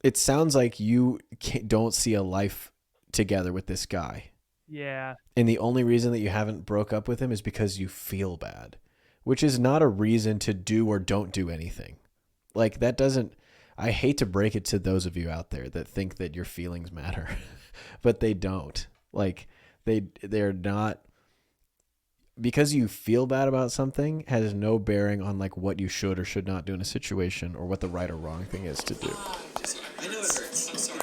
it sounds like you don't see a life together with this guy. Yeah. And the only reason that you haven't broke up with him is because you feel bad, which is not a reason to do or don't do anything. Like that doesn't, I hate to break it to those of you out there that think that your feelings matter, but they don't. Like they're not, because you feel bad about something has no bearing on like what you should or should not do in a situation or what the right or wrong thing is to do. I know it hurts. I'm sorry.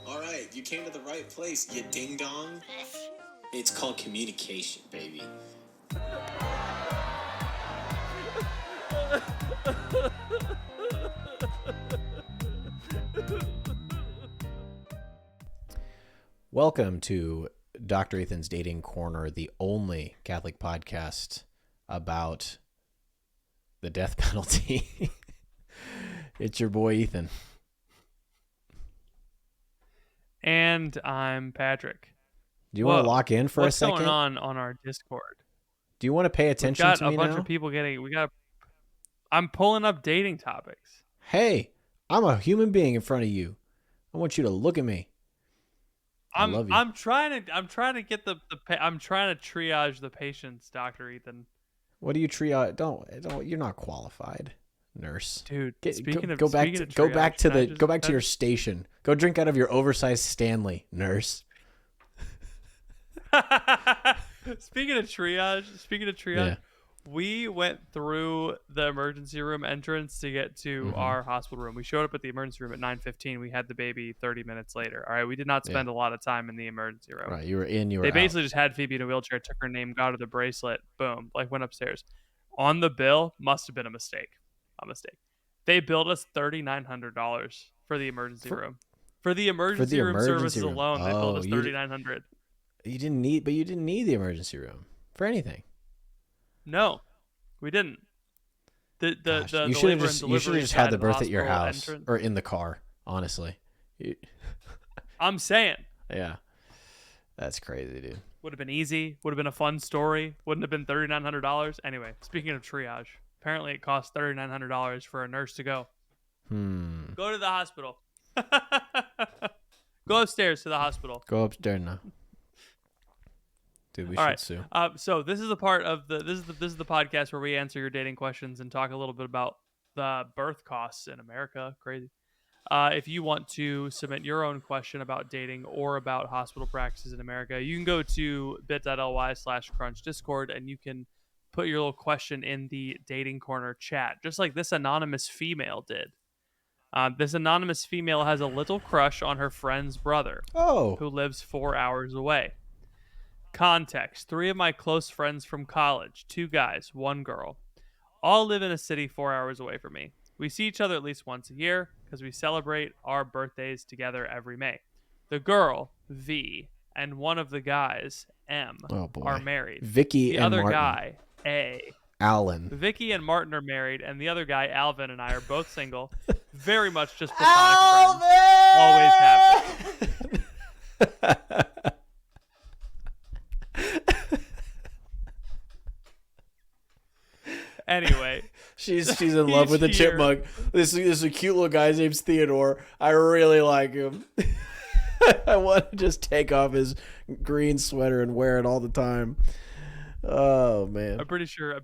All right, you came to the right place, you ding dong. It's called communication, baby. Welcome to Dr. Ethan's Dating Corner, the only Catholic podcast about the death penalty. It's your boy, Ethan. And I'm Patrick. Do you want to lock in for a second? What's going on our Discord? Do you want to pay attention to me now? We got a bunch of people I'm pulling up dating topics. Hey, I'm a human being in front of you. I want you to look at me. I love you. I'm trying to triage the patients, Dr. Ethan. What do you triage? Don't. You're not qualified, nurse. Dude, go back to your station. Go drink out of your oversized Stanley, nurse. Speaking of triage, yeah. We went through the emergency room entrance to get to our hospital room. We showed up at the emergency room at 9:15. We had the baby 30 minutes later. All right, we did not spend a lot of time in the emergency room. Right, you were in, you were They out. basically just had Phoebe in a wheelchair, took her name, got her the bracelet, boom, like went upstairs. On the bill, must have been a mistake. They billed us $3,900 for the emergency room. For the emergency room services alone, they billed us $3,900. You didn't need the emergency room for anything. No, we didn't. You should have just had the birth at your house or in the car. Honestly, I'm saying. Yeah, that's crazy, dude. Would have been easy. Would have been a fun story. Wouldn't have been $3,900. Anyway, speaking of triage, apparently it costs $3,900 for a nurse to go. Go to the hospital. Go upstairs to the hospital. Go upstairs now. Dude, we should sue. So this is the part of this is the podcast where we answer your dating questions and talk a little bit about the birth costs in America. Crazy. If you want to submit your own question about dating or about hospital practices in America, you can go to bit.ly/crunch discord and you can put your little question in the dating corner chat, just like this anonymous female did. This anonymous female has a little crush on her friend's brother, who lives 4 hours away. Context: 3 of my close friends from college, 2 guys, 1 girl, all live in a city 4 hours away from me. We see each other at least once a year because we celebrate our birthdays together every May. The girl, V, and one of the guys, M, are married. Vicky the and other Martin. Guy, A. Alan. Vicky and Martin are married, and the other guy, Alvin, and I are both single. Very much just platonic friends. Always have been. Anyway, she's in love with the chipmunk. This is a cute little guy named Theodore. I really like him. I want to just take off his green sweater and wear it all the time. Oh man! I'm pretty sure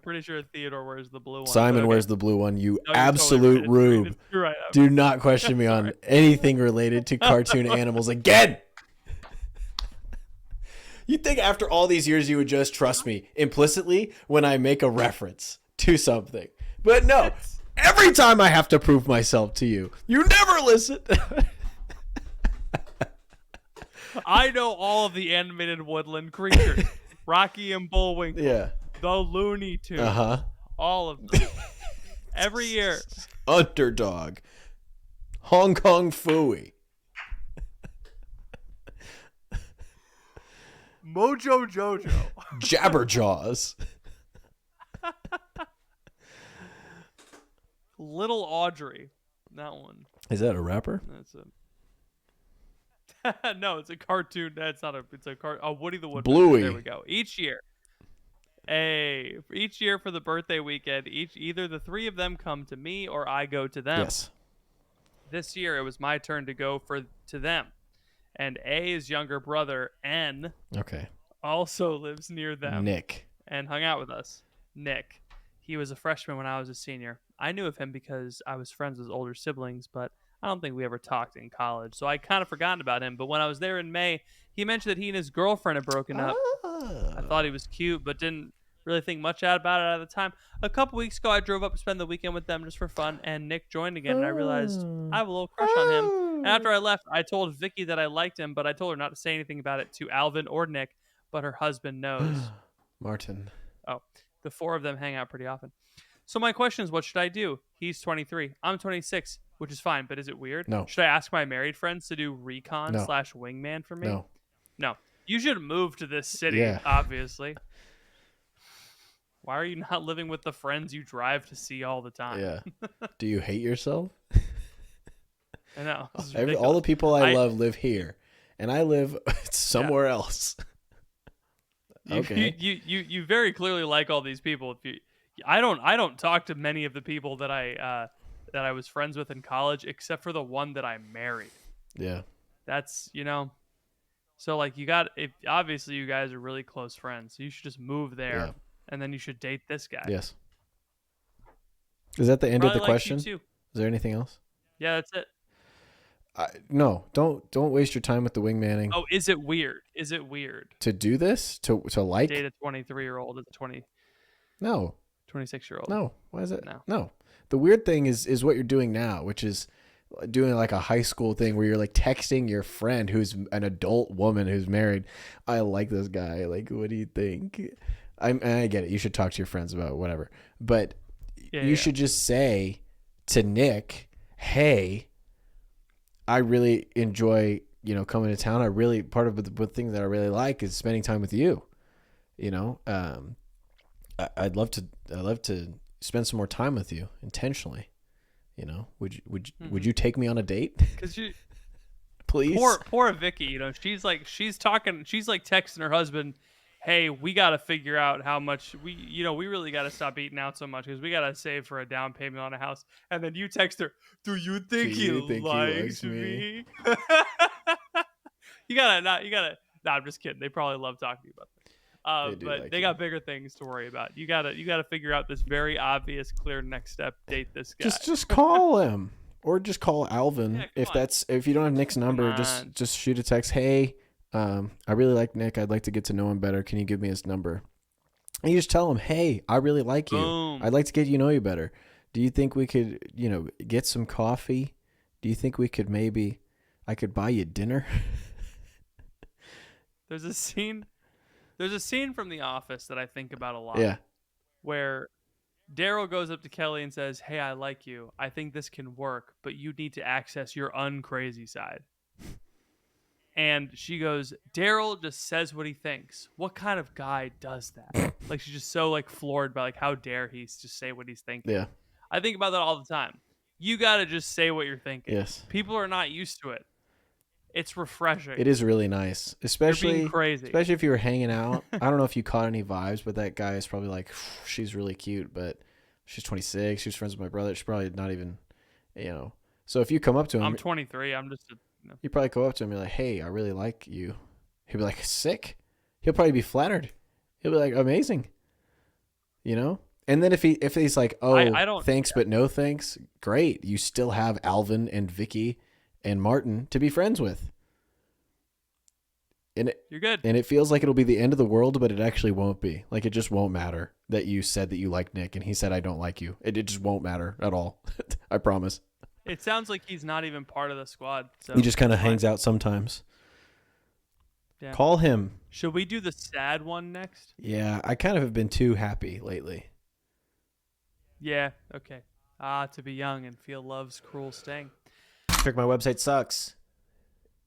Theodore wears the blue one. Simon wears the blue one. You absolute rube! Right. Do not question me on anything related to cartoon animals again. You'd think after all these years you would just trust me implicitly when I make a reference to something. But no, every time I have to prove myself to you, you never listen. I know all of the animated woodland creatures. Rocky and Bullwinkle. Yeah. The Looney Tunes. All of them. Every year. Underdog. Hong Kong Phooey. Mojo Jojo. Jabberjaws. Little Audrey. That one. Is that a rapper? That's it. No, it's a cartoon. That's not a. It's a Woody the Woodpecker. Bluey. There we go. Each year, Each year for the birthday weekend, either the three of them come to me or I go to them. Yes. This year it was my turn to go to them. And A's younger brother, N, Okay. also lives near them Nick. and hung out with us. Nick. He was a freshman when I was a senior. I knew of him because I was friends with his older siblings, but I don't think we ever talked in college. So I kind of forgotten about him. But when I was there in May, he mentioned that he and his girlfriend had broken up. I thought he was cute, but didn't really think much about it at the time. A couple weeks ago, I drove up to spend the weekend with them just for fun, and Nick joined again, and I realized I have a little crush on him. And after I left, I told Vicky that I liked him, but I told her not to say anything about it to Alvin or Nick, but her husband knows. Martin. Oh, the four of them hang out pretty often. So my question is, what should I do? He's 23. I'm 26, which is fine, but is it weird? No. Should I ask my married friends to do recon No. / wingman for me? No. No. You should move to this city, Yeah. obviously. Why are you not living with the friends you drive to see all the time? Yeah. Do you hate yourself? I know. All the people I love live here, and I live somewhere else. Okay. You very clearly like all these people. I don't talk to many of the people that I was friends with in college, except for the one that I married. Yeah. That's so like obviously you guys are really close friends, so you should just move there, and then you should date this guy. Yes. Is that the end of the question? You too. Is there anything else? Yeah, that's it. No, don't waste your time with the wingmanning. Oh, is it weird? Is it weird to do this? To like date a 23-year-old as a 26-year-old? No. Why is it? No. The weird thing is what you're doing now, which is doing like a high school thing where you're like texting your friend who's an adult woman who's married. I like this guy. Like, what do you think? I get it. You should talk to your friends about whatever, but you should just say to Nick, "Hey, I really enjoy, coming to town. Part of the thing that I really like is spending time with you. I'd love to spend some more time with you intentionally. Would you take me on a date? Because please." Poor Vicky. She's texting her husband, "Hey, we got to figure out how much we really got to stop eating out so much because we got to save for a down payment on a house." And then you text her, "Do you think he likes me?" You gotta. No, I'm just kidding. They probably love talking to you about that. But they got bigger things to worry about. You gotta figure out this very obvious, clear next step. Date this guy. Just call him, or just call Alvin. Yeah, if you don't have Nick's number, just shoot a text. "Hey, I really like Nick. I'd like to get to know him better. Can you give me his number?" And you just tell him, "Hey, I really like you. Boom. I'd like to get you better. Do you think we could, get some coffee? Do you think we could I could buy you dinner?" There's a scene from The Office that I think about a lot. Yeah. Where Daryl goes up to Kelly and says, "Hey, I like you. I think this can work, but you need to access your uncrazy side." And she goes, "Daryl just says what he thinks. What kind of guy does that?" Like, she's just so floored by how dare he just say what he's thinking. Yeah. I think about that all the time. You got to just say what you're thinking. Yes. People are not used to it. It's refreshing. It is really nice, especially You're being crazy. Especially if you were hanging out. I don't know if you caught any vibes, but that guy is probably like, "She's really cute, but she's 26. She's friends with my brother. She's probably not even, So if you come up to him, I'm 23. I'm just. You probably go up to him and be like, "Hey, I really like you." He'll be like, "Sick." He'll probably be flattered. He'll be like, "Amazing." And then if he's like, "Oh, I don't, thanks, but no thanks," great. You still have Alvin and Vicky and Martin to be friends with. You're good. And it feels like it'll be the end of the world, but it actually won't be. Like, it just won't matter that you said that you like Nick and he said, "I don't like you." It just won't matter at all. I promise. It sounds like he's not even part of the squad. So He just kind of hangs out sometimes. Yeah. Call him. Should we do the sad one next? Yeah, I kind of have been too happy lately. Yeah, okay. To be young and feel love's cruel sting. My website sucks.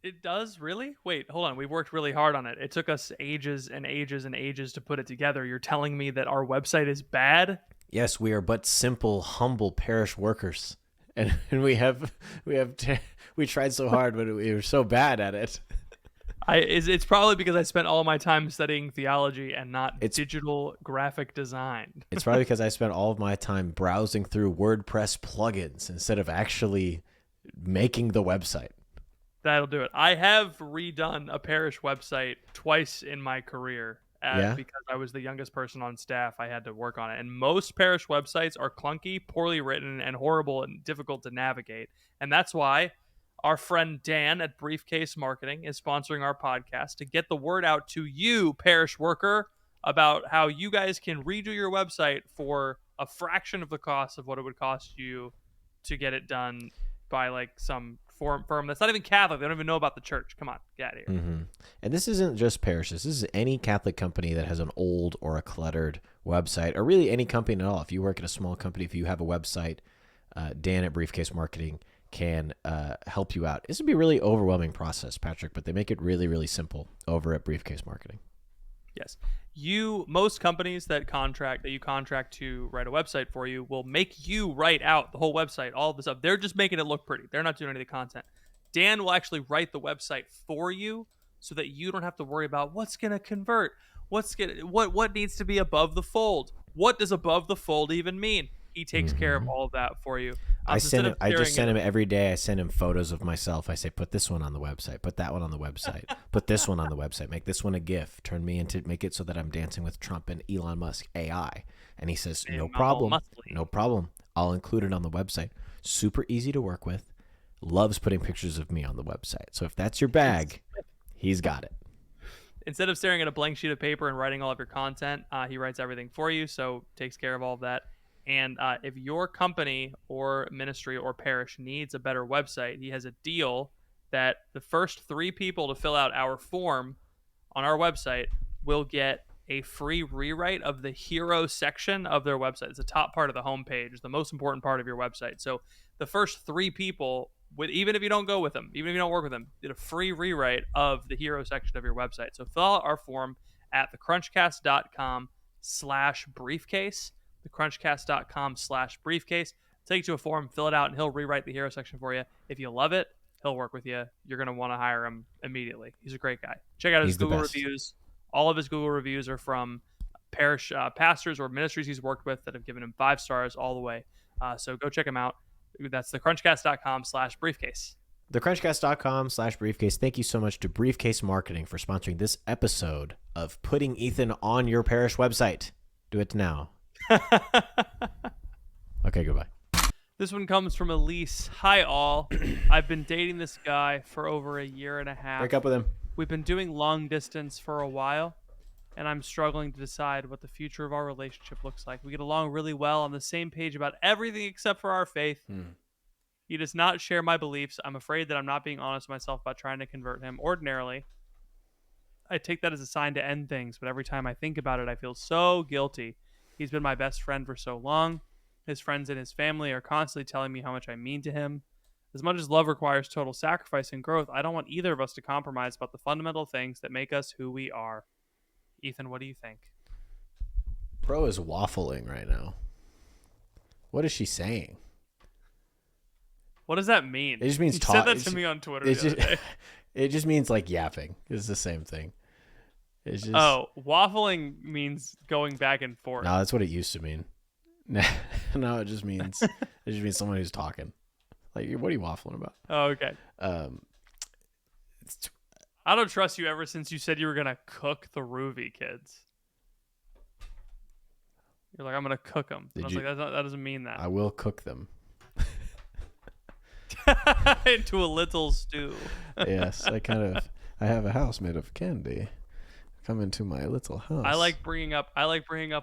It does? Really? Wait, hold on. We worked really hard on it. It took us ages and ages and ages to put it together. You're telling me that our website is bad? Yes, we are but simple, humble parish workers. And we tried so hard, but we were so bad at it. It's probably because I spent all my time studying theology and not It's- digital graphic design. It's probably because I spent all of my time browsing through WordPress plugins instead of actually making the website. That'll do it. I have redone a parish website twice in my career Yeah? because I was the youngest person on staff. I had to work on it. And most parish websites are clunky, poorly written, and horrible and difficult to navigate. And that's why our friend Dan at Briefcase Marketing is sponsoring our podcast to get the word out to you, parish worker, about how you guys can redo your website for a fraction of the cost of what it would cost you to get it done by like some firm that's not even Catholic. They don't even know about the church. Come on, get out of here. Mm-hmm. And this isn't just parishes. This is any Catholic company that has an old or a cluttered website, or really any company at all. If you work at a small company, if you have a website, Dan at Briefcase Marketing can help you out. This would be a really overwhelming process, Patrick, but they make it really, really simple over at Briefcase Marketing. Yes. Most companies that you contract to write a website for you will make you write out the whole website, all of this stuff. They're just making it look pretty. They're not doing any of the content. Dan will actually write the website for you so that you don't have to worry about what's going to convert, what needs to be above the fold. What does above the fold even mean? He takes care of all of that for you. I just send him every day. I send him photos of myself. I say, put this one on the website, put that one on the website, put this one on the website, make this one a GIF, make it so that I'm dancing with Trump and Elon Musk AI. And he says, no problem. I'll include it on the website. Super easy to work with. Loves putting pictures of me on the website. So if that's your bag, he's got it. Instead of staring at a blank sheet of paper and writing all of your content, he writes everything for you. So takes care of all of that. And if your company or ministry or parish needs a better website, he has a deal that the first 3 people to fill out our form on our website will get a free rewrite of the hero section of their website. It's the top part of the homepage. It's the most important part of your website. So the first 3 people, even if you don't go with them, even if you don't work with them, get a free rewrite of the hero section of your website. So fill out our form at thecrunchcast.com/briefcase. thecrunchcast.com/briefcase. Take you to a form, fill it out, and he'll rewrite the hero section for you. If you love it, he'll work with you. You're going to want to hire him immediately. He's a great guy. Check out his Google reviews. All of his Google reviews are from parish pastors or ministries he's worked with that have given him 5 stars all the way. So go check him out. That's thecrunchcast.com/briefcase. Thecrunchcast.com/briefcase. Thank you so much to Briefcase Marketing for sponsoring this episode of Putting Ethan on Your Parish Website. Do it now. Okay, goodbye. This one comes from Elise. Hi, all. I've been dating this guy for over a year and a half. Break up with him. We've been doing long distance for a while, and I'm struggling to decide what the future of our relationship looks like. We get along really well, on the same page about everything except for our faith. He does not share my beliefs. I'm afraid that I'm not being honest with myself about trying to convert him. Ordinarily, I take that as a sign to end things, but every time I think about it, I feel so guilty. He's been my best friend for so long. His friends and his family are constantly telling me how much I mean to him. As much as love requires total sacrifice and growth, I don't want either of us to compromise about the fundamental things that make us who we are. Ethan, what do you think? Bro is waffling right now. What is she saying? What does that mean? It just means talk. Said that to me on Twitter the other day. It just means like yapping. It's the same thing. It's just waffling means going back and forth. No, that's what it used to mean. No, it just means someone who's talking. Like, what are you waffling about? Oh, okay. I don't trust you ever since you said you were gonna cook the Ruby kids. You're like, I'm gonna cook them. I was like, that doesn't mean that. I will cook them. Into a little stew. Yes, I have a house made of candy. Come into my little house. I like bringing up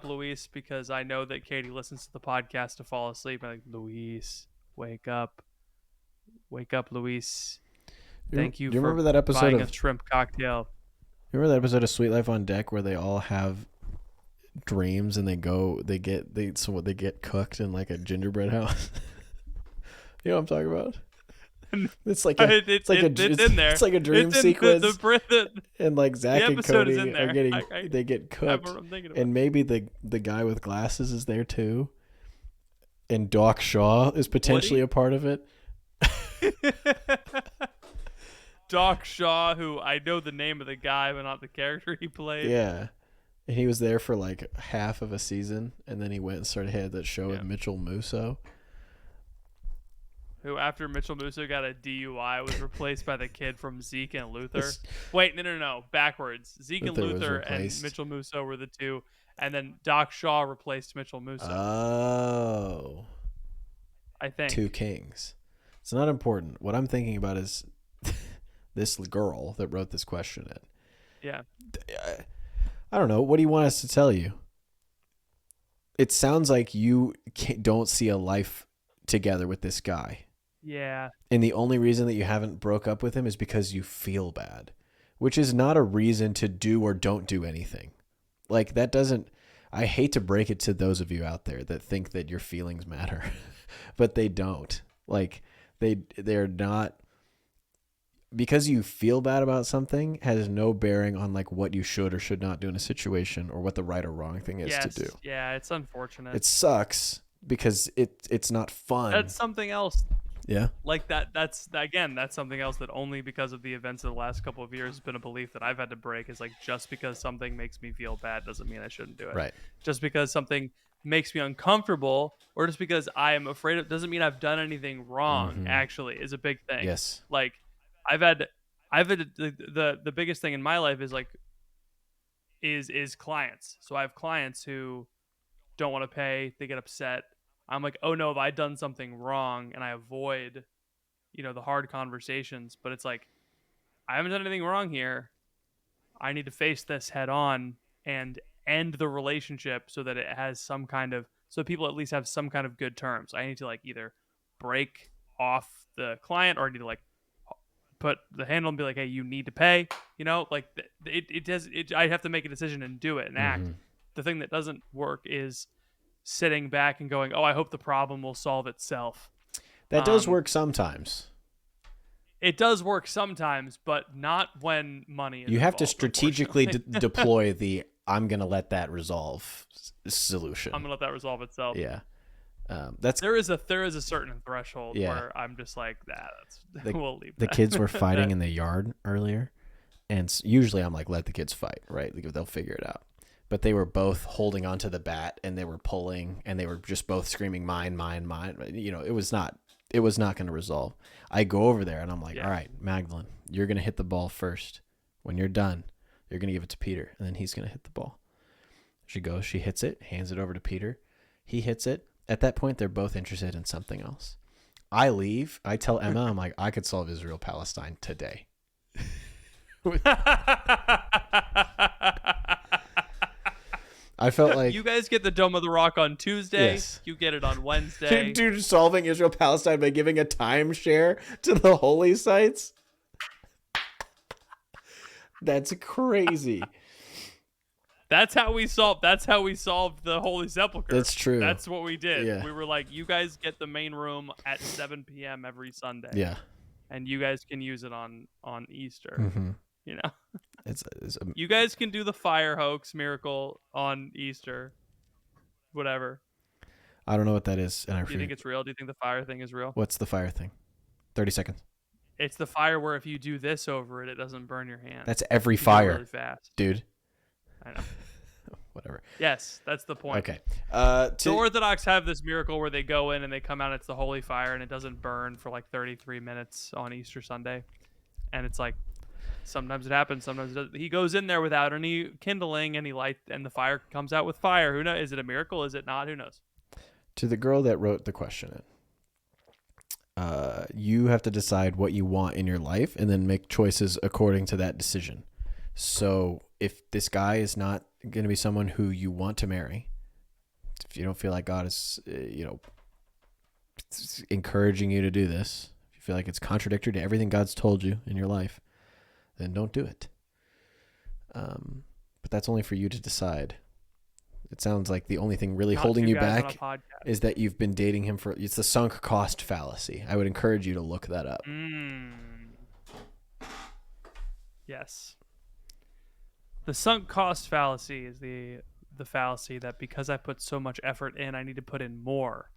Luis because I know that Katie listens to the podcast to fall asleep. I'm like, Luis, wake up, Luis. Thank you. Do you for remember that episode buying of a shrimp cocktail? You remember that episode of Sweet Life on Deck where they all have dreams and they get cooked in like a gingerbread house? You know what I'm talking about? It's like a dream sequence. And like Zach and Cody they get cooked, and maybe the guy with glasses is there too, and Doc Shaw is potentially a part of it. Doc Shaw, who I know the name of the guy, but not the character he played. Yeah. And he was there for like half of a season, and then he went and started had that show with Mitchell Musso. Who, after Mitchell Musso got a DUI, was replaced by the kid from Zeke and Luther. Wait, no. Backwards. Zeke and Luther and Mitchell Musso were the two, and then Doc Shaw replaced Mitchell Musso. Oh. I think. Two kings. It's not important. What I'm thinking about is this girl that wrote this question in. Yeah. I don't know. What do you want us to tell you? It sounds like you don't see a life together with this guy. Yeah. And the only reason that you haven't broke up with him is because you feel bad, which is not a reason to do or don't do anything. Like that doesn't, I hate to break it to those of you out there that think that your feelings matter, but they don't. Like they're not, because you feel bad about something has no bearing on like what you should or should not do in a situation or what the right or wrong thing is to do. Yeah, it's unfortunate. It sucks because it's not fun. That's something else. Yeah. Like that's something else that only because of the events of the last couple of years has been a belief that I've had to break, is like, just because something makes me feel bad doesn't mean I shouldn't do it. Right. Just because something makes me uncomfortable or just because I am afraid of doesn't mean I've done anything wrong, actually, is a big thing. Yes. Like I've had the biggest thing in my life is like is clients. So I have clients who don't want to pay, they get upset. I'm like, oh no, have I done something wrong? And I avoid, the hard conversations. But it's like, I haven't done anything wrong here. I need to face this head on and end the relationship so that it has so people at least have some kind of good terms. I need to like either break off the client, or I need to like put the handle and be like, hey, you need to pay. Like I have to make a decision and do it and act. The thing that doesn't work is sitting back and going, oh, I hope the problem will solve itself. That does work sometimes. It does work sometimes, but not when money is You have to involved, strategically deploy the I'm going to let that resolve solution. I'm going to let that resolve itself. Yeah. There is a certain threshold where I'm just like, we'll leave the that. kids were fighting in the yard earlier, and usually I'm like, let the kids fight, right? Like, they'll figure it out. But they were both holding onto the bat, and they were pulling, and they were just both screaming, mine, mine, mine. It was not going to resolve. I go over there, and I'm like, all right, Magdalene, you're going to hit the ball first. When you're done, you're going to give it to Peter, and then he's going to hit the ball. She goes, she hits it, hands it over to Peter. He hits it. At that point, they're both interested in something else. I leave. I tell Emma, I'm like, I could solve Israel Palestine today. I felt like you guys get the Dome of the Rock on Tuesday. Yes. You get it on Wednesday. Dude, solving Israel Palestine by giving a timeshare to the holy sites. That's crazy. That's how we solved the Holy Sepulchre. That's true. That's what we did. Yeah. We were like, you guys get the main room at 7 p.m. every Sunday. Yeah. And you guys can use it on Easter. Mm-hmm. It's you guys can do the fire hoax miracle on Easter. Whatever. I don't know what that is. And do you think it's real? Do you think the fire thing is real? What's the fire thing? 30 seconds. It's the fire where if you do this over it, it doesn't burn your hand. That's every fire. Really fast. Dude. I know. Whatever. Yes, that's the point. Okay. The Orthodox have this miracle where they go in and they come out. It's the holy fire, and it doesn't burn for like 33 minutes on Easter Sunday. And it's like, sometimes it happens, sometimes it doesn't. He goes in there without any kindling, any light, and the fire comes out with fire. Who knows? Is it a miracle? Is it not? Who knows? To the girl that wrote the question, you have to decide what you want in your life and then make choices according to that decision. So if this guy is not going to be someone who you want to marry, if you don't feel like God is, encouraging you to do this, if you feel like it's contradictory to everything God's told you in your life, then don't do it. But that's only for you to decide. It sounds like the only thing really holding you back is that you've been dating him it's the sunk cost fallacy. I would encourage you to look that up. Yes. The sunk cost fallacy is the fallacy that because I put so much effort in, I need to put in more.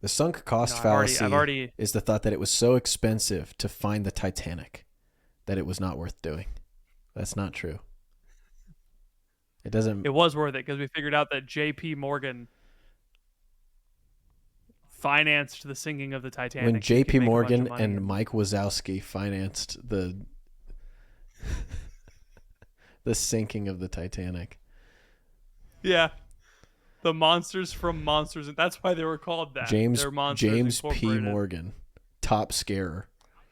The sunk cost fallacy is the thought that it was so expensive to find the Titanic that it was not worth doing. That's not true. It doesn't. It was worth it because we figured out that J.P. Morgan financed the sinking of the Titanic. When J.P. Morgan money. and Mike Wazowski financed the sinking of the Titanic. Yeah. The monsters from Monsters, and that's why they were called that. James P. Incorporated. Morgan, top scarer.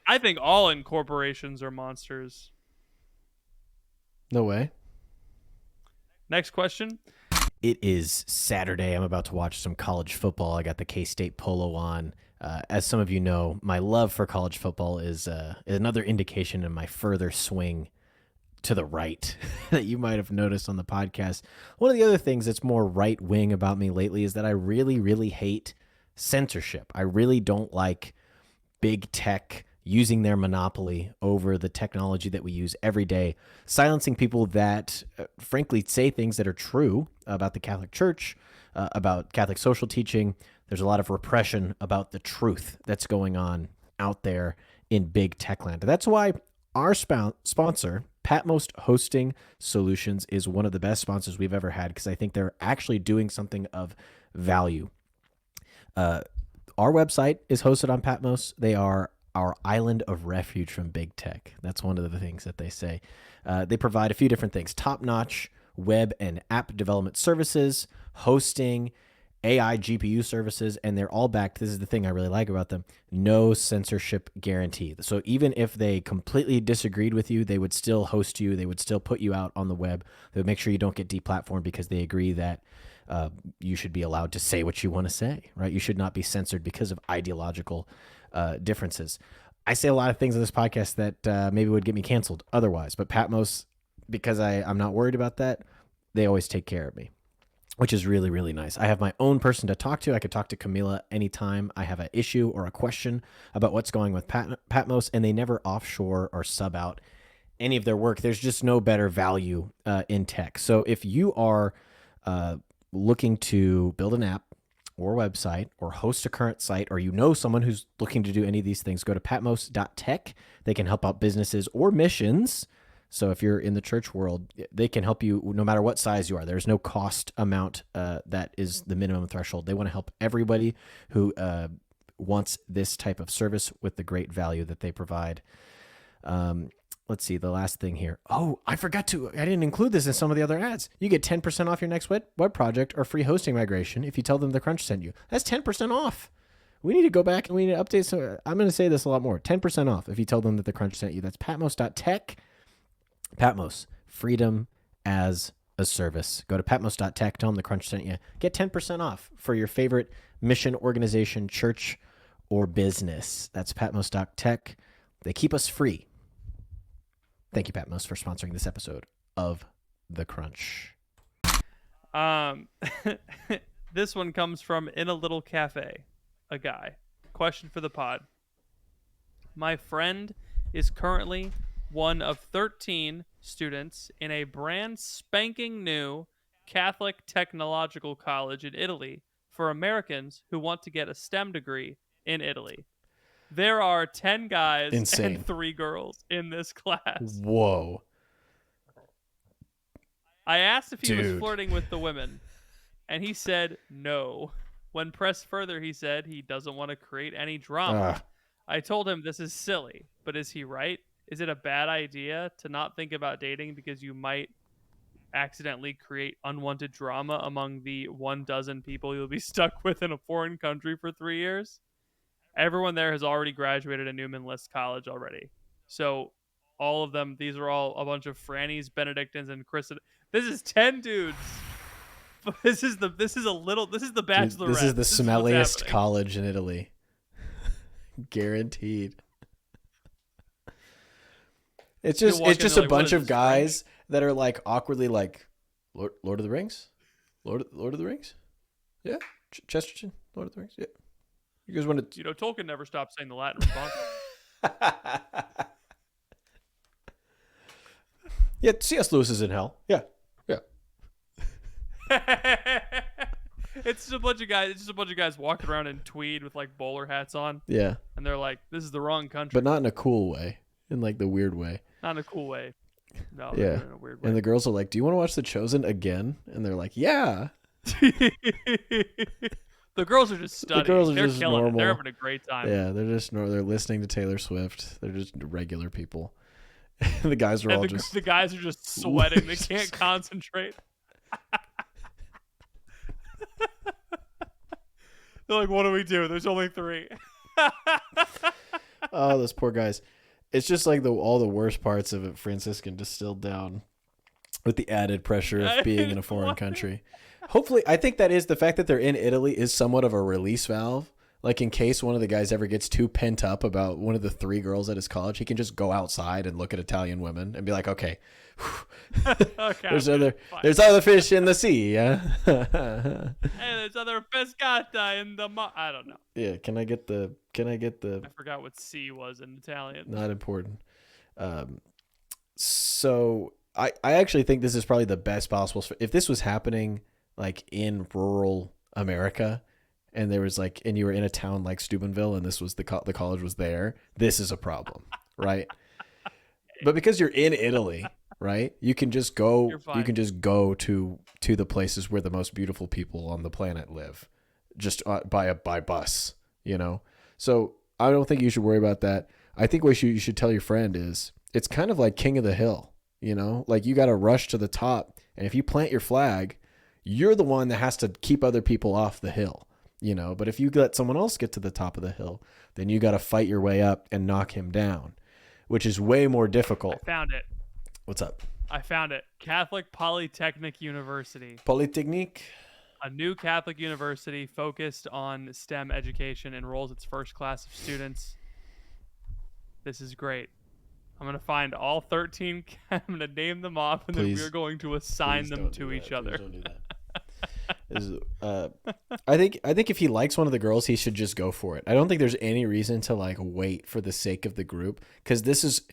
I think all incorporations are monsters. No way. Next question. It is Saturday. I'm about to watch some college football. I got the K-State polo on. As some of you know, my love for college football is another indication in my further swing to the right that you might have noticed on the podcast. One of the other things that's more right-wing about me lately is that I really, really hate censorship. I really don't like big tech using their monopoly over the technology that we use every day, silencing people that, frankly, say things that are true about the Catholic Church, about Catholic social teaching. There's a lot of repression about the truth that's going on out there in big tech land. That's why our sponsor, Patmos Hosting Solutions, is one of the best sponsors we've ever had because I think they're actually doing something of value. Our website is hosted on Patmos. They are our island of refuge from big tech. That's one of the things that they say. They provide a few different things: top-notch web and app development services, hosting, AI GPU services, and they're all backed. This is the thing I really like about them: no censorship guarantee. So even if they completely disagreed with you, they would still host you. They would still put you out on the web. They would make sure you don't get deplatformed because they agree that you should be allowed to say what you want to say, right? You should not be censored because of ideological differences. I say a lot of things in this podcast that maybe would get me canceled otherwise, but Patmos, because I'm not worried about that, they always take care of me, which is really, really nice. I have my own person to talk to. I could talk to Camila anytime I have an issue or a question about what's going with Patmos, and they never offshore or sub out any of their work. There's just no better value in tech. So if you are looking to build an app or website or host a current site, or you know someone who's looking to do any of these things, go to patmos.tech. They can help out businesses or missions. So if you're in the church world, they can help you no matter what size you are. There's no cost amount that is the minimum threshold. They want to help everybody who wants this type of service with the great value that they provide. Let's see, the last thing here. Oh, I didn't include this in some of the other ads. You get 10% off your next web project or free hosting migration if you tell them the Crunch sent you. That's 10% off. We need to go back and we need to update. So I'm going to say this a lot more. 10% off if you tell them that the Crunch sent you. That's patmos.tech. Patmos, freedom as a service. Go to patmos.tech, tell them the Crunch sent you. Get 10% off for your favorite mission, organization, church, or business. That's patmos.tech. They keep us free. Thank you, Patmos, for sponsoring this episode of The Crunch. This one comes from In a Little Cafe, a guy. Question for the pod. My friend is currently one of 13 students in a brand spanking new Catholic technological college in Italy for Americans who want to get a STEM degree in Italy. There are 10 guys and 3 girls in this class. Whoa. I asked if he was flirting with the women, and he said no. When pressed further, he said he doesn't want to create any drama. I told him this is silly, but is he right? Is it a bad idea to not think about dating because you might accidentally create unwanted drama among the 12 people you'll be stuck with in a foreign country for 3 years? Everyone there has already graduated at Newman List College already. So all of them, these are all a bunch of Frannies, Benedictines, and Chris. This is 10 dudes. This is the bachelorette. Dude, this is the smelliest college in Italy. Guaranteed. It's just a bunch of guys that are like awkwardly like Lord of the Rings? Lord of the Rings? Yeah. Chesterton? Lord of the Rings? Yeah. You guys want to... Tolkien never stopped saying the Latin response. Yeah, C.S. Lewis is in hell. Yeah. It's just a bunch of guys. It's just a bunch of guys walking around in tweed with like bowler hats on. Yeah. And they're like, "This is the wrong country." But not in a cool way. in like the weird way. Not in a cool way. No, Yeah. in a weird way. And the girls are like, "Do you want to watch The Chosen again?" And they're like, "Yeah." The girls are just studying. girls are They're just killing it. They're normal. having a great time. Yeah, they're listening to Taylor Swift. They're just regular people. The guys are all just the guys are just sweating. They can't concentrate. They're like, "What do we do? There's only 3." oh, those poor guys. It's just like all the worst parts of it, Franciscan distilled down with the added pressure of being in a foreign country. Hopefully, I think that is the fact that they're in Italy is somewhat of a release valve. Like in case one of the guys ever gets too pent up about one of the 3 girls at his college, he can just go outside and look at Italian women and be like, okay, Okay, there's other fish in the sea. Yeah. Hey, there's other pescata in the I don't know. Yeah. Can I get the? I forgot what sea was in Italian. Not important. So I actually think this is probably the best possible. If this was happening like in rural America, and there was like, and you were in a town like Steubenville, and this was the college was there, this is a problem, right? But because you're in Italy, right? You can just go. You can just go to the places where the most beautiful people on the planet live, just by bus. You know, so I don't think you should worry about that. I think what you should tell your friend is it's kind of like King of the Hill. You know, like you got to rush to the top, and if you plant your flag, you're the one that has to keep other people off the hill. You know, but if you let someone else get to the top of the hill, then you got to fight your way up and knock him down, which is way more difficult. I found it. What's up? I found it. Catholic Polytechnic University. Polytechnique. A new Catholic university focused on STEM education enrolls its first class of students. This is great. I'm going to find all 13. I'm going to name them off, and then we're going to assign them to each other. Don't do that. I think if he likes one of the girls, he should just go for it. I don't think there's any reason to like wait for the sake of the group, because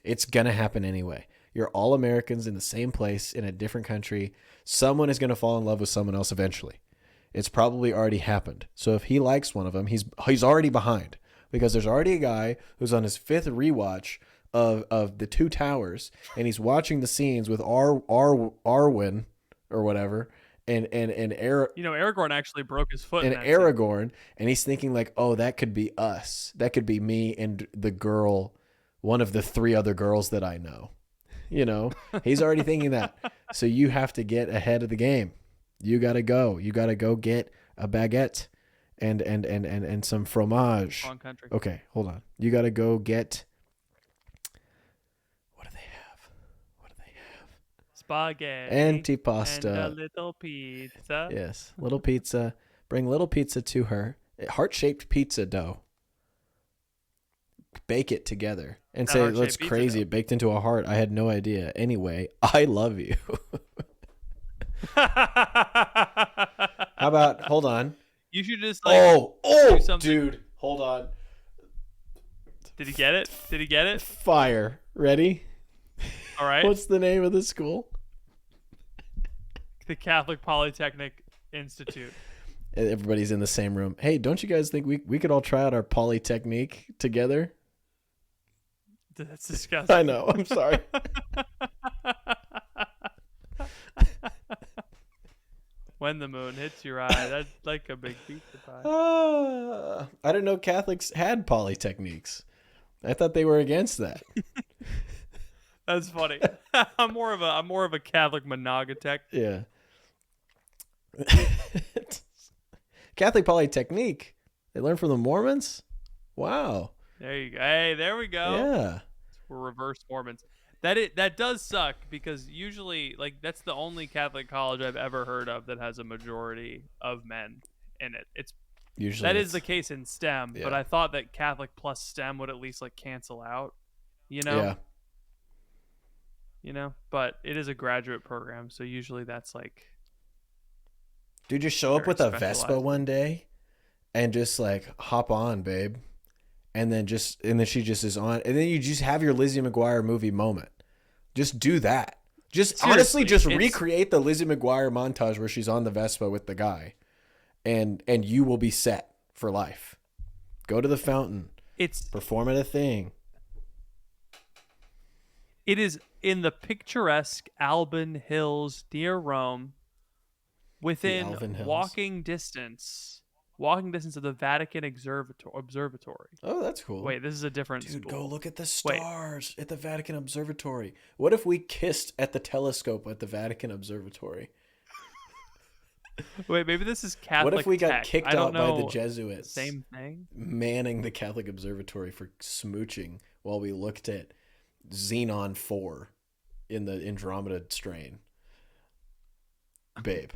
it's gonna happen anyway. You're all Americans in the same place in a different country. Someone is gonna fall in love with someone else eventually. It's probably already happened. So if he likes one of them, he's already behind, because there's already a guy who's on his 5th rewatch of the 2 Towers, and he's watching the scenes with Arwen or whatever. And Aragorn actually broke his foot. And Aragorn, and he's thinking like, oh, that could be us. That could be me and the girl, one of the 3 other girls that I know. You know, he's already thinking that. So you have to get ahead of the game. You gotta go. You gotta go get a baguette and some fromage. Wrong country. Okay, hold on. You gotta go get. Spaghetti. Antipasta. And a little pizza. Yes, little pizza. Bring little pizza to her. Heart-shaped pizza dough. Bake it together. And say, that's crazy. It baked into a heart. I had no idea. Anyway, I love you. How about, hold on. You should just like dude. Hold on. Did he get it? Did he get it? Fire. Ready? All right. What's the name of the school? The Catholic Polytechnic Institute. Everybody's in the same room. Hey, don't you guys think we could all try out our Polytechnique together? That's disgusting. I know. I'm sorry. When the moon hits your eye, that's like a big pizza pie. I didn't know Catholics had polytechniques. I thought they were against that. That's funny. I'm more of a Catholic monogatech. Yeah. Catholic Polytechnique. They learn from the Mormons? Wow. There you go. Hey, there we go. Yeah. We're reverse Mormons. That does suck, because usually, like, that's the only Catholic college I've ever heard of that has a majority of men in it. That is the case in STEM, yeah. But I thought that Catholic plus STEM would at least like cancel out, you know? Yeah. You know, but it is a graduate program, so usually that's like. Dude, just show up with a Vespa one day and just like hop on, babe. And then she just is on, and then you just have your Lizzie McGuire movie moment. Just do that. Just seriously, honestly, just recreate the Lizzie McGuire montage where she's on the Vespa with the guy, and you will be set for life. Go to the fountain. Perform at a thing. It is in the picturesque Alban Hills near Rome, within Alban Hills. walking distance of the Vatican Observatory. Oh, that's cool. Wait, this is a different Dude, school. go look at the stars at the Vatican Observatory. What if we kissed at the telescope at the Vatican Observatory? Wait, maybe this is Catholic What if we got tech. kicked I don't out by the know. Jesuits? Same thing? Manning the Catholic Observatory for smooching while we looked at Xenon 4 in the Andromeda strain. Babe,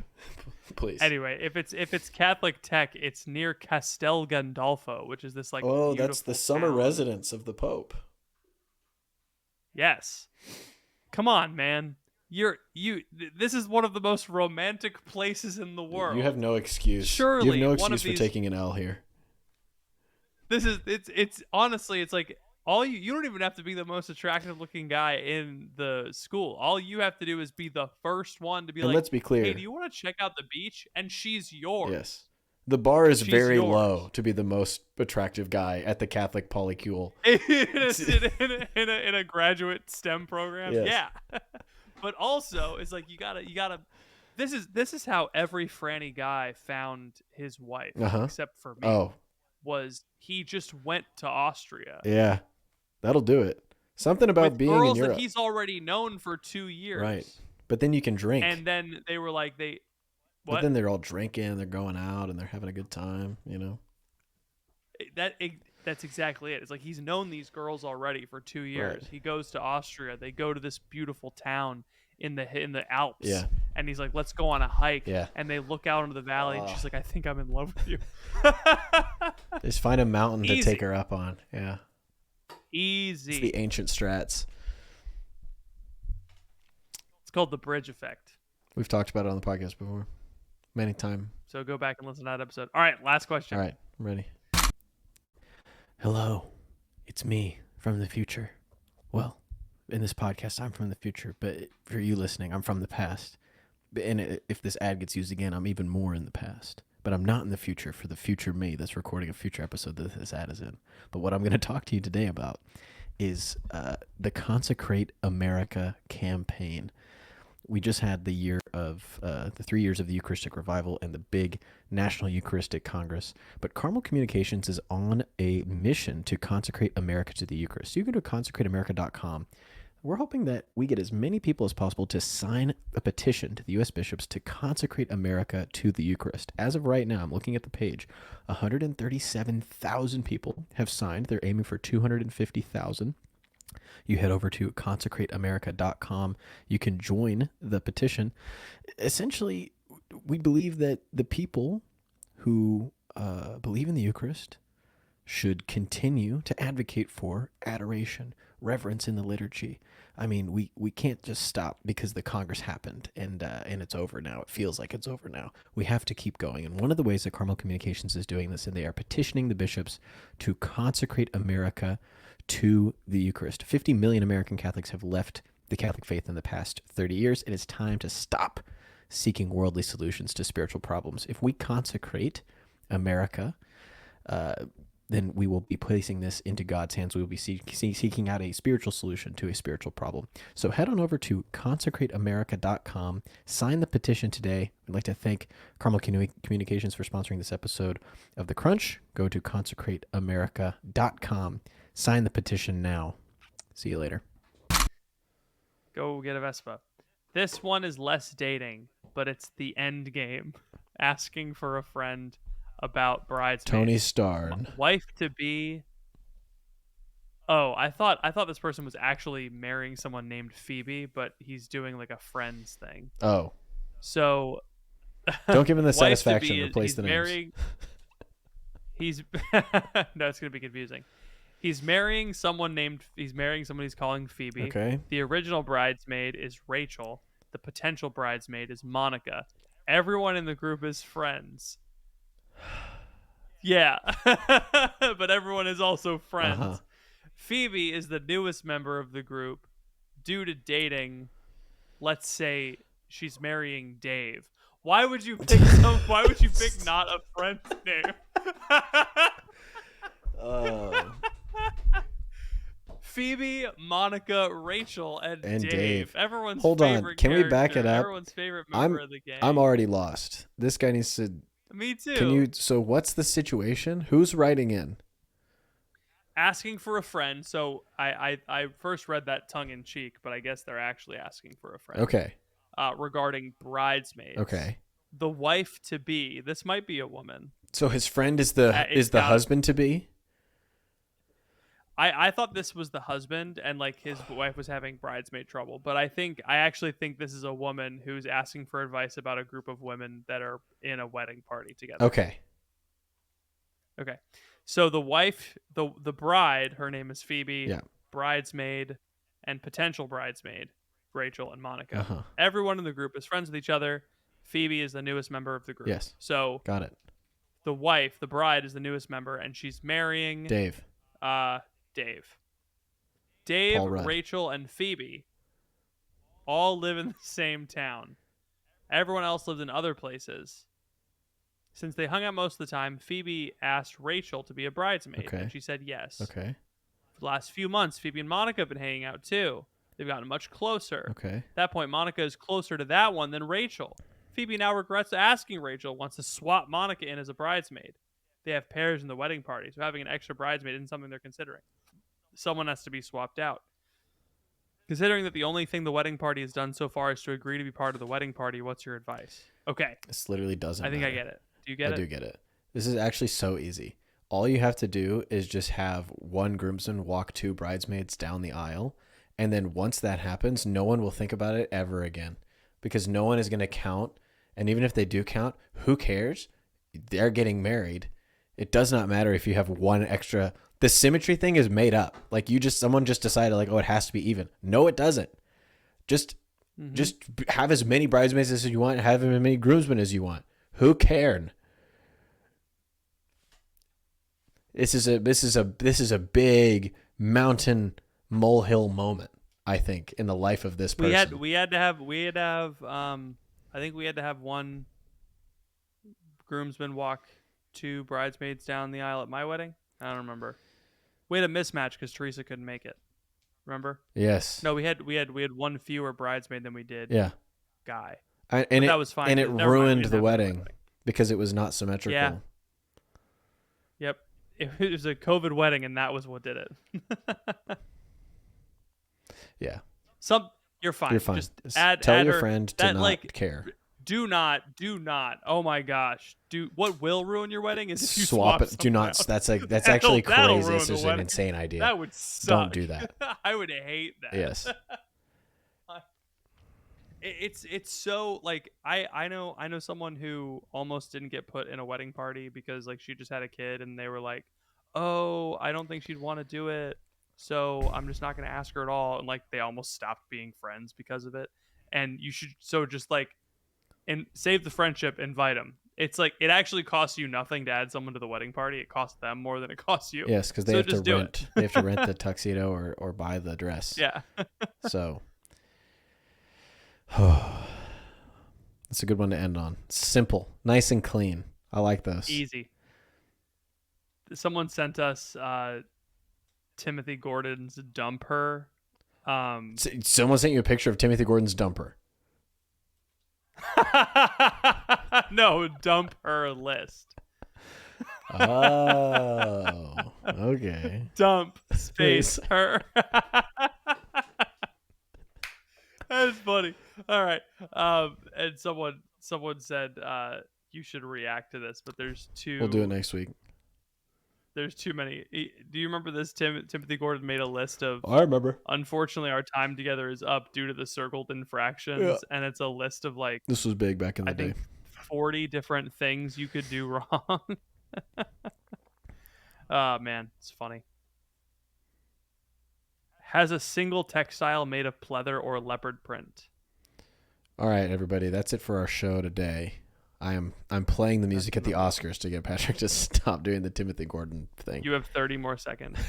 please. Anyway, if it's Catholic tech, it's near Castel Gandolfo, which is this like Oh, that's the beautiful summer town. residence of the Pope. Yes. Come on, man. This is one of the most romantic places in the world. You have no excuse. Surely you have no one of excuse for these- taking an L here. It's honestly, it's like all you don't even have to be the most attractive looking guy in the school. All you have to do is be the first one to be And like, let's be clear. "Hey, do you want to check out the beach?" And she's yours. Yes. The bar is She's very yours. low to be the most attractive guy at the Catholic polycule. in a graduate STEM program. Yes. Yeah. But also it's like you gotta this is how every franny guy found his wife, Uh-huh. except for me. Oh, Was he just went to Austria. yeah. That'll do it. Something about with being in girls Europe. that he's already known for 2 years. Right. But then you can drink. And then they were like But what? then they're all drinking, they're going out, and they're having a good time, you know? That's exactly it. It's like he's known these girls already for 2 years. Right. He goes to Austria. They go to this beautiful town in the Alps. Yeah. And he's like, let's go on a hike. Yeah. And they look out into the valley, and she's like, I think I'm in love with you. Just find a mountain to Easy. take her up on. Yeah. Easy. It's the ancient strats. It's called the bridge effect. We've talked about it on the podcast before. Many times. So go back and listen to that episode. All right, last question. All right, I'm ready. Hello, it's me from the future. Well, in this podcast, I'm from the future, but for you listening, I'm from the past. And if this ad gets used again, I'm even more in the past. But I'm not in the future for the future me that's recording a future episode that this ad is in. But what I'm going to talk to you today about is the Consecrate America campaign. We just had the year of the 3 years of the Eucharistic Revival and the big National Eucharistic Congress. But Carmel Communications is on a mission to consecrate America to the Eucharist. You can go to consecrateamerica.com. We're hoping that we get as many people as possible to sign a petition to the U.S. bishops to consecrate America to the Eucharist. As of right now, I'm looking at the page, 137,000 people have signed. They're aiming for 250,000. You head over to consecrateamerica.com. You can join the petition. Essentially, we believe that the people who believe in the Eucharist should continue to advocate for adoration, reverence in the liturgy. I mean, we can't just stop because the Congress happened and it's over now. It feels like it's over now. We have to keep going. And one of the ways that Carmel Communications is doing this, and they are petitioning the bishops to consecrate America to the Eucharist. 50 million American Catholics have left the Catholic faith in the past 30 years. It is time to stop seeking worldly solutions to spiritual problems. If we consecrate America, then we will be placing this into God's hands. We will be seeking out a spiritual solution to a spiritual problem. So head on over to consecrateamerica.com. Sign the petition today. I'd like to thank Carmel Communications for sponsoring this episode of The Crunch. Go to consecrateamerica.com. Sign the petition now. See you later. Go get a Vespa. This one is less dating, but it's the end game. Asking for a friend about bridesmaids. Tony Starr. Wife to be. Oh, I thought this person was actually marrying someone named Phoebe, but he's doing like a friends thing. Oh. So Don't give him the wife to satisfaction. be, Replace he's the names. marrying, He's no, it's gonna be confusing. He's marrying someone he's calling Phoebe. Okay. The original bridesmaid is Rachel. The potential bridesmaid is Monica. Everyone in the group is friends. Yeah. But everyone is also friends. Uh-huh. Phoebe is the newest member of the group due to dating. Let's say she's marrying Dave. Why would you pick not a friend's name? Phoebe, Monica, Rachel, and Dave. Everyone's Hold on. favorite Can we back it character. up? Everyone's favorite member of the gang. I'm already lost. This guy needs to. Me too. Can you? So what's the situation? Who's writing in? Asking for a friend. So I first read that tongue in cheek, but I guess they're actually asking for a friend. Okay. Regarding bridesmaids. Okay. The wife to be. This might be a woman. So his friend is the husband to be. I thought this was the husband and like his wife was having bridesmaid trouble, but I actually think this is a woman who's asking for advice about a group of women that are in a wedding party together. Okay. So the wife, the bride, her name is Phoebe, Yeah. bridesmaid, and potential bridesmaid, Rachel and Monica. Uh-huh. Everyone in the group is friends with each other. Phoebe is the newest member of the group. Yes. So Got it. the wife, the bride, is the newest member, and she's marrying Dave. Dave, Paul Rudd. Rachel, and Phoebe all live in the same town. Everyone else lives in other places. Since they hung out most of the time, Phoebe asked Rachel to be a bridesmaid, Okay. and she said yes. Okay. For the last few months, Phoebe and Monica have been hanging out too. They've gotten much closer. Okay. At that point, Monica is closer to that one than Rachel. Phoebe now regrets asking Rachel, wants to swap Monica in as a bridesmaid. They have pairs in the wedding party, so having an extra bridesmaid isn't something they're considering. Someone has to be swapped out. Considering that the only thing the wedding party has done so far is to agree to be part of the wedding party, what's your advice? Okay. This literally doesn't I think matter. I get it. Do you get it? I do get it. This is actually so easy. All you have to do is just have one groomsman walk two bridesmaids down the aisle. And then once that happens, no one will think about it ever again. Because no one is going to count. And even if they do count, who cares? They're getting married. It does not matter if you have one extra. The symmetry thing is made up. Like someone just decided like, oh, it has to be even. No, it doesn't. Just have as many bridesmaids as you want. Have as many groomsmen as you want. Who cared? This is a big mountain molehill moment, I think, in the life of this person. We had to have I think we had to have one groomsman walk two bridesmaids down the aisle at my wedding. I don't remember. We had a mismatch because Teresa couldn't make it. Remember? Yes. No, we had one fewer bridesmaid than we did. Yeah. Guy. That was fine. And it Never mind, ruined we the didn't have wedding because it was not symmetrical. Yeah. Yep. It was a COVID wedding, and that was what did it. Yeah. You're fine. You're fine. Just tell your friend to not care. Do not. Oh my gosh. What will ruin your wedding is if you swap it. Do not. Else. That's actually That'll crazy. ruin It's the just an wedding. insane idea. That would suck. Don't do that. I would hate that. Yes. It's so like I know someone who almost didn't get put in a wedding party because like she just had a kid and they were like, oh, I don't think she'd want to do it, so I'm just not going to ask her at all, and like they almost stopped being friends because of it. And you should just like and save the friendship, invite them. It's like it actually costs you nothing to add someone to the wedding party. It costs them more than it costs you. Yes, because they So have to just do rent. it. They have to rent the tuxedo or buy the dress. Yeah. So that's a good one to end on. Simple, nice and clean. I like those. Easy. Someone sent us Timothy Gordon's Dump Her. Someone sent you a picture of Timothy Gordon's dumper. No, Dump Her list. Oh, okay. Dump space her. That's funny. All right. And someone said you should react to this, but there's two. We'll do it next week. There's too many. Do you remember this? Timothy Gordon made a list of. I remember. Unfortunately, our time together is up due to the circled infractions, and it's a list of like. This was big back in the I day. think 40 different things you could do wrong. Oh man, it's funny. Has a single textile made of pleather or leopard print. All right, everybody, that's it for our show today. I'm playing the music at the Oscars to get Patrick to stop doing the Timothy Gordon thing. You have 30 more seconds.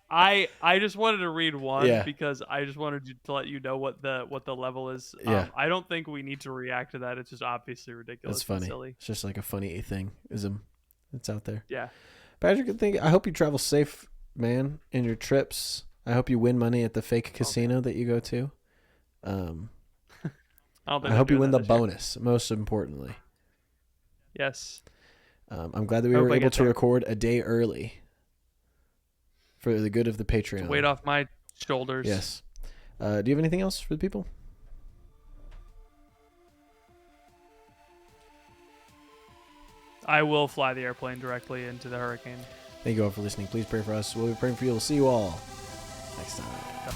I just wanted to read one because I just wanted to let you know what the level is. Yeah. I don't think we need to react to that. It's just obviously ridiculous. That's funny. And silly. It's just like a funny thing. It's out there. Yeah. Patrick, I hope you travel safe, man, in your trips. I hope you win money at the fake casino that you go to. I don't think I they're hope you doing win that the this year. bonus, most importantly. Yes. I'm glad that we I hope were I able get to there. record a day early for the good of the Patreon. Weight off my shoulders. Yes. Do you have anything else for the people? I will fly the airplane directly into the hurricane. Thank you all for listening. Please pray for us. We'll be praying for you. We'll see you all next time.